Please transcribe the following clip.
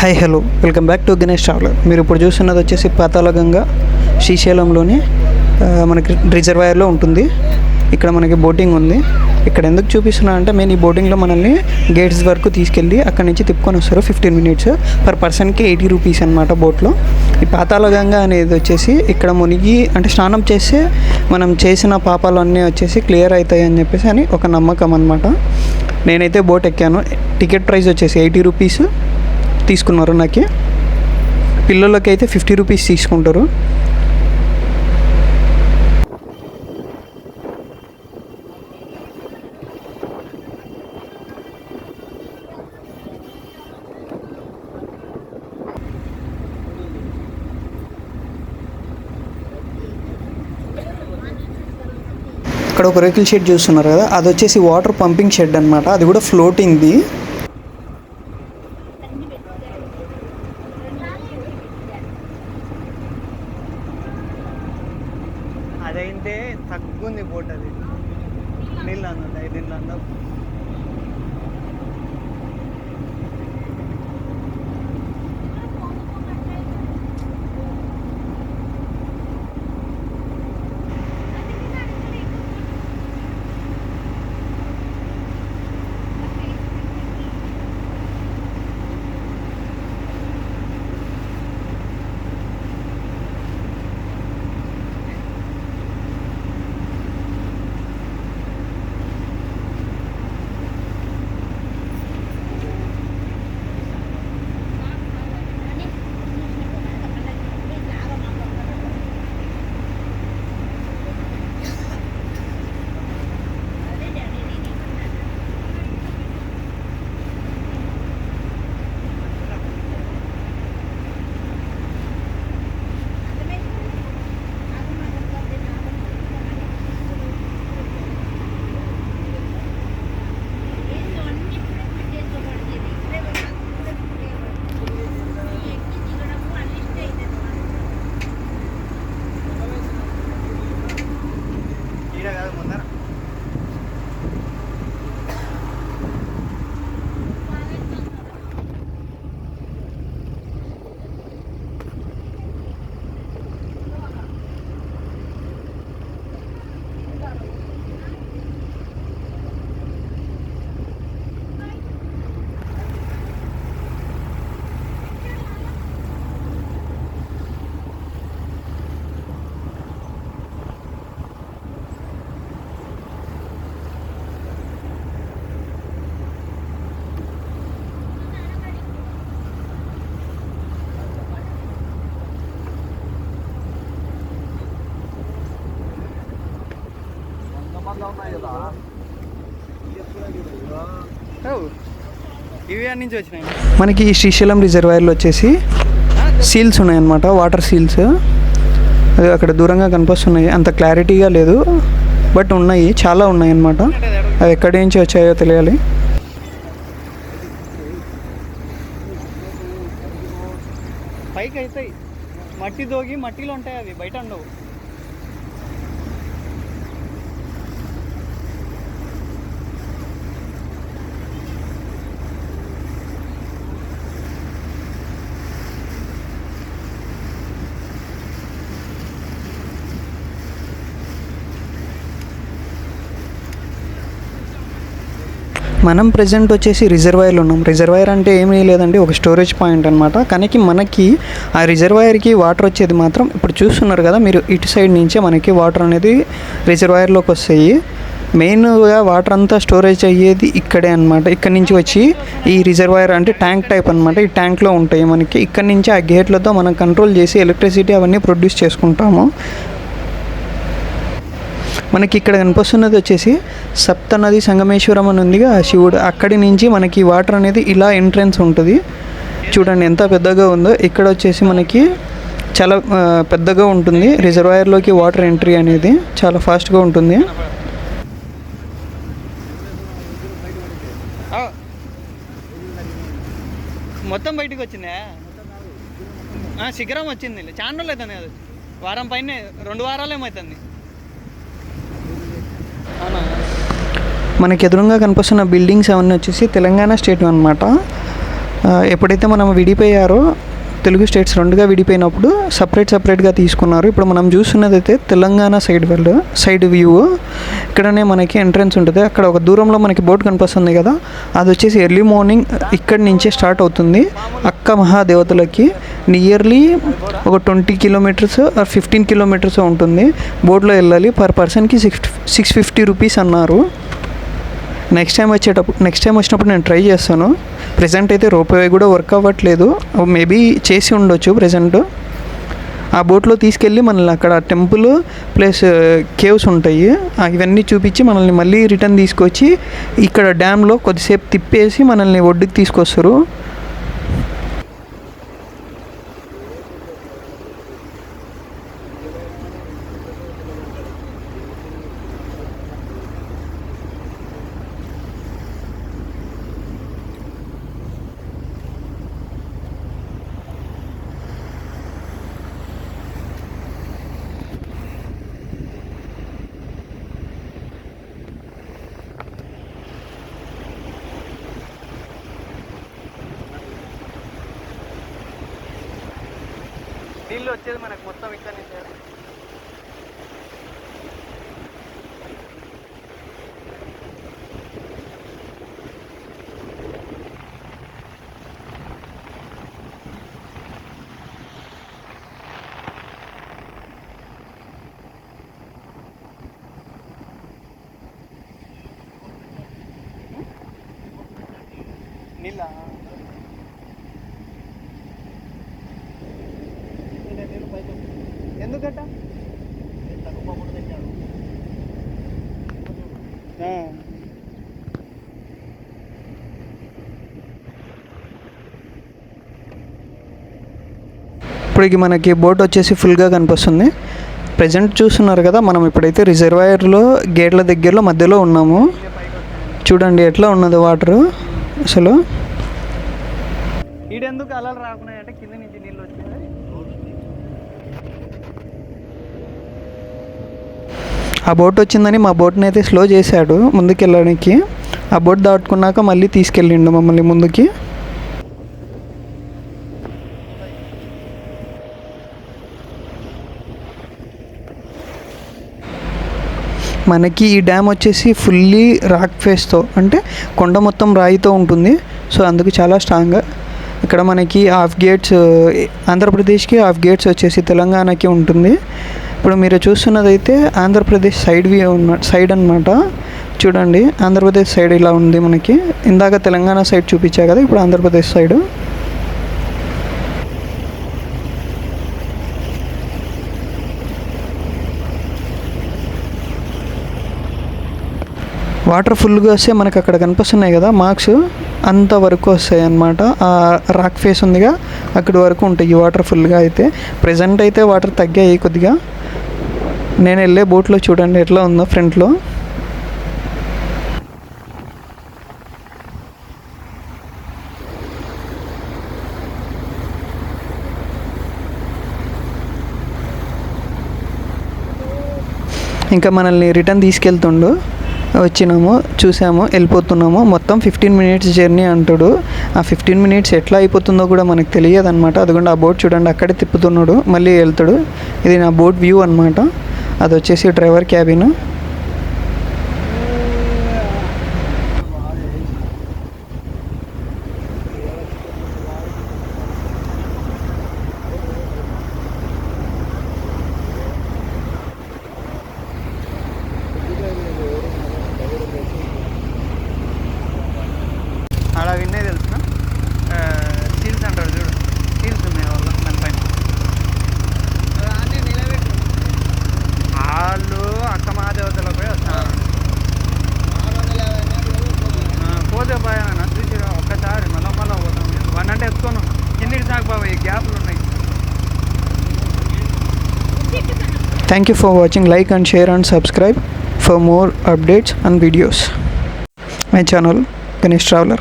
Hi hello welcome back to Ganesh traveller. మీరు ఇప్పుడు చూస్తున్నది వచ్చేసి పాతాళగంగా శ్రీశైలంలోని మనకి రిజర్వాయర్లో ఉంటుంది. ఇక్కడ మనకి బోటింగ్ ఉంది. ఇక్కడ ఎందుకు చూపిస్తున్నా అంటే మెయిన్ ఈ బోటింగ్లో మనల్ని గేట్స్ వరకు తీసుకెళ్ళి అక్కడి నుంచి తిప్పుకొని వస్తారు. 15 minutes పర్ పర్సన్కి 80 rupees అనమాట బోట్లో. ఈ పాతాళగంగా అనేది వచ్చేసి ఇక్కడ మునిగి అంటే స్నానం చేస్తే మనం చేసిన పాపాలు అన్నీ వచ్చేసి క్లియర్ అవుతాయి అని చెప్పేసి అని ఒక నమ్మకం అనమాట. నేనైతే బోట్ ఎక్కాను. టికెట్ ప్రైస్ వచ్చేసి 80 rupees తీసుకున్నారు. నాకు పిల్లలకి అయితే 50 rupees తీసుకుంటారు. ఇక్కడ ఒక రేకుల షెడ్ చూస్తున్నారు కదా, అది వచ్చేసి వాటర్ పంపింగ్ షెడ్ అనమాట. అది కూడా ఫ్లోటింగ్ది. అదైతే తగ్గుంది బోట్, అది నీళ్ళు అన్నది 5 నీళ్ళు. మనకి ఈ శ్రీశైలం రిజర్వాయర్లో వచ్చేసి సీల్స్ ఉన్నాయన్నమాట, వాటర్ సీల్స్. అది అక్కడ దూరంగా కనిపిస్తున్నాయి, అంత క్లారిటీగా లేదు బట్ ఉన్నాయి, చాలా ఉన్నాయి అన్నమాట. అవి ఎక్కడి నుంచి వచ్చాయో తెలియాలి. పైకి అవుతాయి, మట్టి దోగి మట్టిలో ఉంటాయి, అవి బయట ఉండవు. మనం ప్రజెంట్ వచ్చేసి రిజర్వాయర్లో ఉన్నాం. రిజర్వాయర్ అంటే ఏమీ లేదండి, ఒక స్టోరేజ్ పాయింట్ అనమాట. కానీ మనకి ఆ రిజర్వాయర్కి వాటర్ వచ్చేది మాత్రం ఇప్పుడు చూస్తున్నారు కదా మీరు, ఇటు సైడ్ నుంచే మనకి వాటర్ అనేది రిజర్వాయర్లోకి వస్తాయి. మెయిన్గా వాటర్ అంతా స్టోరేజ్ అయ్యేది ఇక్కడే అనమాట. ఇక్కడ నుంచి వచ్చి ఈ రిజర్వాయర్ అంటే ట్యాంక్ టైప్ అనమాట. ఈ ట్యాంక్లో ఉంటాయి మనకి. ఇక్కడ నుంచి ఆ గేట్లతో మనం కంట్రోల్ చేసి ఎలక్ట్రిసిటీ అవన్నీ ప్రొడ్యూస్ చేసుకుంటాము. మనకి ఇక్కడ కనిపిస్తున్నది వచ్చేసి సప్తనది సంగమేశ్వరం అని ఉందిగా, శివుడు. అక్కడి నుంచి మనకి వాటర్ అనేది ఇలా ఎంట్రన్స్ ఉంటుంది. చూడండి ఎంత పెద్దగా ఉందో. ఇక్కడ వచ్చేసి మనకి చాలా పెద్దగా ఉంటుంది. రిజర్వాయర్లోకి వాటర్ ఎంట్రీ అనేది చాలా ఫాస్ట్గా ఉంటుంది. మొత్తం బయటకు వచ్చిందా? శిఖరం వచ్చింది. చాలా రోజులు అవుతుంది కదా, వారం పైన 2 వారాలు ఏమవుతుంది. మనకి ఎదురుగా కనిపిస్తున్న బిల్డింగ్స్ అవన్నీ వచ్చేసి తెలంగాణ స్టేట్ అనమాట. ఎప్పుడైతే మనం విడిపోయారో తెలుగు స్టేట్స్ రెండుగా విడిపోయినప్పుడు సపరేట్గా తీసుకున్నారు. ఇప్పుడు మనం చూస్తున్నదైతే తెలంగాణ సైడ్ వ్యూ. ఇక్కడనే మనకి ఎంట్రన్స్ ఉంటుంది. అక్కడ ఒక దూరంలో మనకి బోట్ కనిపిస్తుంది కదా, అది వచ్చేసి ఎర్లీ మార్నింగ్ ఇక్కడి నుంచే స్టార్ట్ అవుతుంది. అక్క మహాదేవతలకి నియర్లీ ఒక 20 కిలోమీటర్స్ ఆర్ 15 కిలోమీటర్స్ ఉంటుంది. బోట్లో వెళ్ళాలి. పర్ పర్సన్కి 650 రూపీస్ అన్నారు. నెక్స్ట్ టైం వచ్చినప్పుడు నేను ట్రై చేస్తాను. ప్రెజెంట్ అయితే రోప్వే కూడా వర్క్ అవ్వట్లేదు, మేబీ చేసి ఉండొచ్చు ప్రెజెంట్. ఆ బోట్లో తీసుకెళ్ళి మనల్ని అక్కడ టెంపుల్ ప్లస్ కేవ్స్ ఉంటాయి, ఇవన్నీ చూపించి మనల్ని మళ్ళీ రిటర్న్ తీసుకొచ్చి ఇక్కడ డ్యామ్లో కొద్దిసేపు తిప్పేసి మనల్ని ఒడ్డుకి తీసుకొస్తారు. నీళ్ళు వచ్చేది మనకు మొత్తం ఇక్కడ నుంచి. నీళ్ళ ఎందుకట ఇప్పటికి మనకి బోట్ వచ్చేసి ఫుల్గా కనిపిస్తుంది. ప్రజెంట్ చూస్తున్నారు కదా, మనం ఇప్పుడైతే రిజర్వాయర్లో గేట్ల దగ్గరలో మధ్యలో ఉన్నాము. చూడండి ఎట్లా ఉన్నది వాటరు అసలు. ఈడెందుకు అలలు రాకున్నాయంటే కింద నుంచి నీళ్ళు వచ్చాయి. ఆ బోట్ వచ్చిందని మా బోట్ని అయితే స్లో చేశాడు ముందుకెళ్ళడానికి. ఆ బోట్ దాటుకున్నాక మళ్ళీ తీసుకెళ్ళిండు మమ్మల్ని ముందుకి. మనకి ఈ డ్యామ్ వచ్చేసి ఫుల్లీ రాక్ ఫేస్తో, అంటే కొండ మొత్తం రాయితో ఉంటుంది. సో అందుకు చాలా స్ట్రాంగ్. ఇక్కడ మనకి హాఫ్ గేట్స్ ఆంధ్రప్రదేశ్కి, హాఫ్ గేట్స్ వచ్చేసి తెలంగాణకి ఉంటుంది. ఇప్పుడు మీరు చూస్తున్నదైతే ఆంధ్రప్రదేశ్ సైడ్ అన్నమాట. చూడండి ఆంధ్రప్రదేశ్ సైడ్ ఇలా ఉంది మనకి. ఇందాక తెలంగాణ సైడ్ చూపించా కదా, ఇప్పుడు ఆంధ్రప్రదేశ్ సైడ్. వాటర్ ఫుల్గా వస్తే మనకు అక్కడ కనిపిస్తున్నాయి కదా మార్క్స్, అంతవరకు వస్తాయి అన్నమాట. ఆ రాక్ ఫేస్ ఉందిగా అక్కడి వరకు ఉంటాయి వాటర్ ఫుల్గా. అయితే ప్రజెంట్ అయితే వాటర్ తగ్గాయి కొద్దిగా. నేను వెళ్ళే బోట్లో చూడండి ఎట్లా ఉందో ఫ్రంట్లో. ఇంకా మనల్ని రిటర్న్ తీసుకెళ్తుండు. వచ్చినాము, చూసాము, వెళ్ళిపోతున్నాము. మొత్తం 15 మినిట్స్ జర్నీ అంటాడు. ఆ 15 మినిట్స్ ఎట్లా అయిపోతుందో కూడా మనకు తెలియదు అనమాట. అదిగోండి ఆ బోట్ చూడండి అక్కడే తిప్పుతున్నాడు, మళ్ళీ వెళ్తాడు. ఇది నా బోట్ వ్యూ అనమాట. అది వచ్చేసి డ్రైవర్ క్యాబిన్. అలా విన్నే తెలుసు సీల్స్ అంటారు చూడు, సీల్స్ ఉన్నాయి వాళ్ళ దానిపైన. వాళ్ళు అక్క మహాదేవతలో పోయి వస్తున్నారు. పోతే పోయాను చూసి ఒక్కసారి మళ్ళీ పోతాం. వన్ అంటే ఎత్తుకోను కిందికి సాగు బాబు, గ్యాప్లు ఉన్నాయి. Thank you for watching. Like and share and subscribe for more updates and videos. My channel Ganesh Traveler.